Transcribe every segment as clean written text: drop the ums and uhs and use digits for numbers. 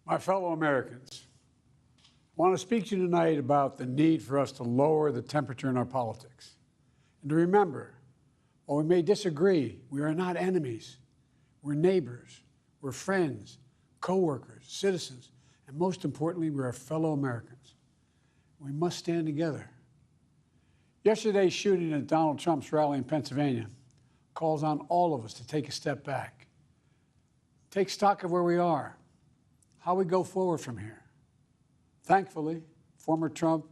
My fellow Americans, I want to speak to you tonight about the need for us to lower the temperature in our politics. And to remember, while we may disagree, we are not enemies. We're neighbors, we're friends, co-workers, citizens, and most importantly, we're our fellow Americans. We must stand together. Yesterday's shooting at Donald Trump's rally in Pennsylvania calls on all of us to take a step back, take stock of where we are, how we go forward from here. Thankfully, former Trump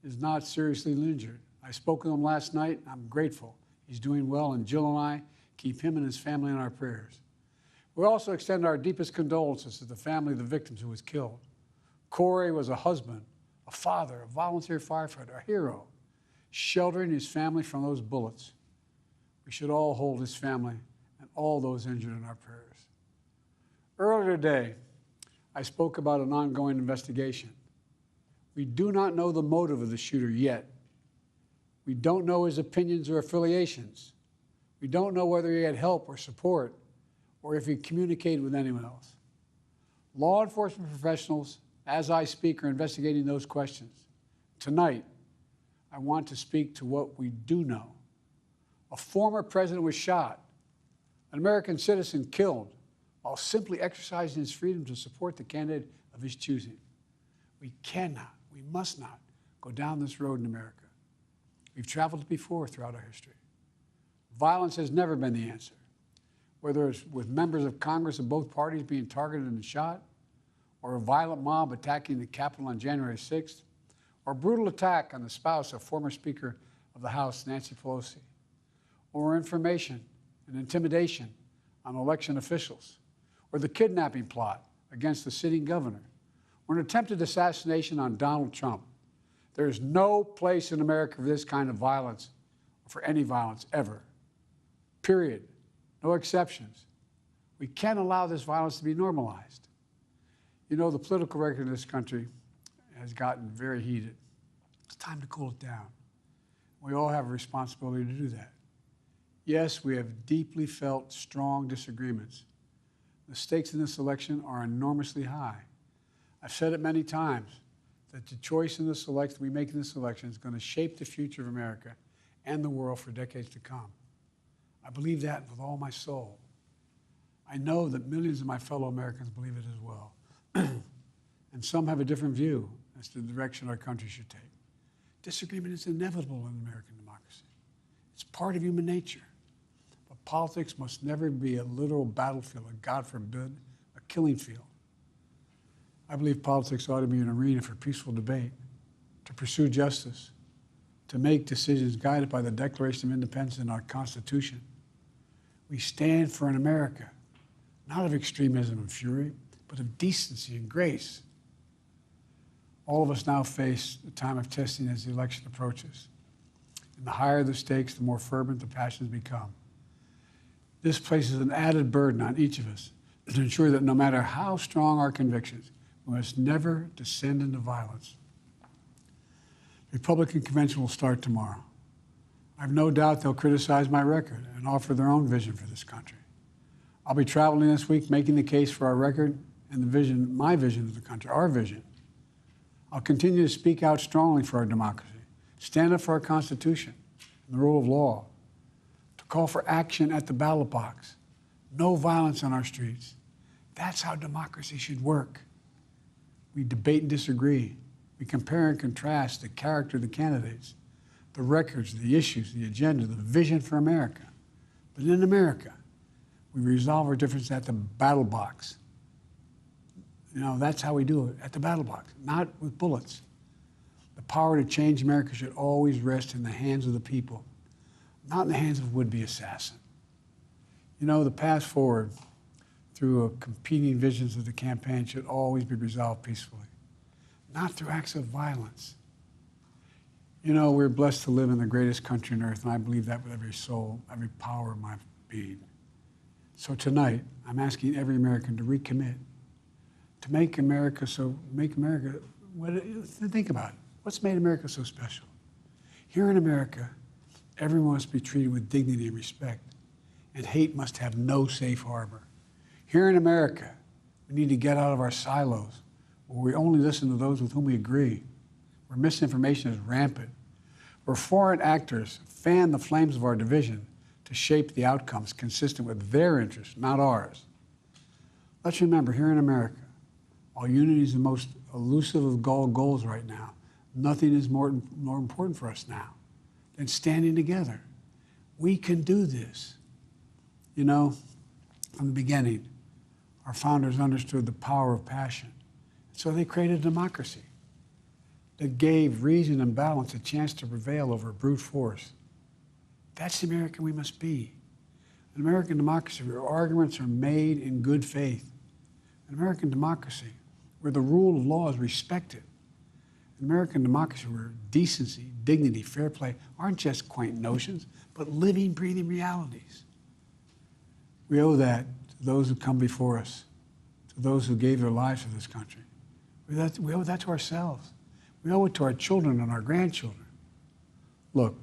is not seriously injured. I spoke with him last night. I'm grateful. He's doing well, and Jill and I keep him and his family in our prayers. We also extend our deepest condolences to the family of the victims who was killed. Corey was a husband, a father, a volunteer firefighter, a hero, sheltering his family from those bullets. We should all hold his family and all those injured in our prayers. Earlier today, I spoke about an ongoing investigation. We do not know the motive of the shooter yet. We don't know his opinions or affiliations. We don't know whether he had help or support or if he communicated with anyone else. Law enforcement professionals, as I speak, are investigating those questions. Tonight, I want to speak to what we do know. A former president was shot, an American citizen killed, while simply exercising his freedom to support the candidate of his choosing. We cannot, we must not go down this road in America. We've traveled before throughout our history. Violence has never been the answer, whether it's with members of Congress of both parties being targeted and shot, or a violent mob attacking the Capitol on January 6th, or a brutal attack on the spouse of former Speaker of the House, Nancy Pelosi, or information and intimidation on election officials, or the kidnapping plot against the sitting governor, or an attempted assassination on Donald Trump. There is no place in America for this kind of violence, or for any violence ever. Period. No exceptions. We can't allow this violence to be normalized. You know, the political record in this country has gotten very heated. It's time to cool it down. We all have a responsibility to do that. Yes, we have deeply felt strong disagreements. The stakes in this election are enormously high. I've said it many times that the choice in this election we make in this election is going to shape the future of America and the world for decades to come. I believe that with all my soul. I know that millions of my fellow Americans believe it as well. And some have a different view as to the direction our country should take. Disagreement is inevitable in American democracy. It's part of human nature. But politics must never be a literal battlefield, or God forbid, a killing field. I believe politics ought to be an arena for peaceful debate, to pursue justice, to make decisions guided by the Declaration of Independence and our Constitution. We stand for an America, not of extremism and fury, but of decency and grace. All of us now face a time of testing as the election approaches. And the higher the stakes, the more fervent the passions become. This places an added burden on each of us to ensure that no matter how strong our convictions, we must never descend into violence. The Republican convention will start tomorrow. I have no doubt they'll criticize my record and offer their own vision for this country. I'll be traveling this week making the case for our record and the vision, my vision of the country, our vision. I'll continue to speak out strongly for our democracy, stand up for our Constitution and the rule of law, to call for action at the ballot box, no violence on our streets. That's how democracy should work. We debate and disagree. We compare and contrast the character of the candidates, the records, the issues, the agenda, the vision for America. But in America, we resolve our differences at the battle box. You know, that's how we do it, at the battle box, not with bullets. The power to change America should always rest in the hands of the people, not in the hands of a would-be assassin. You know, the path forward through competing visions of the campaign should always be resolved peacefully, not through acts of violence. You know, we're blessed to live in the greatest country on earth, and I believe that with every soul, every power of my being. So tonight, I'm asking every American to recommit, to think about it. What's made America so special? Here in America, everyone must be treated with dignity and respect, and hate must have no safe harbor. Here in America, we We need to get out of our silos, where we only listen to those with whom we agree, where misinformation is rampant, where foreign actors fan the flames of our division to shape the outcomes consistent with their interests, not ours. Let's remember, here in America, while unity is the most elusive of goals right now, nothing is more important for us now than standing together. We can do this. You know, from the beginning, our founders understood the power of passion. So they created a democracy that gave reason and balance a chance to prevail over brute force. That's the American we must be. An American democracy where arguments are made in good faith. An American democracy where the rule of law is respected. An American democracy where decency, dignity, fair play aren't just quaint notions, but living, breathing realities. We owe that to those who come before us, to those who gave their lives for this country. We owe that to ourselves. We owe it to our children and our grandchildren. Look,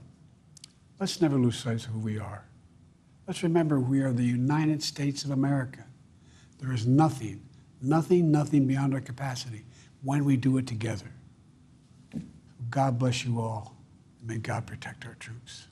let's never lose sight of who we are. Let's remember we are the United States of America. There is nothing beyond our capacity when we do it together. God bless you all, and may God protect our troops.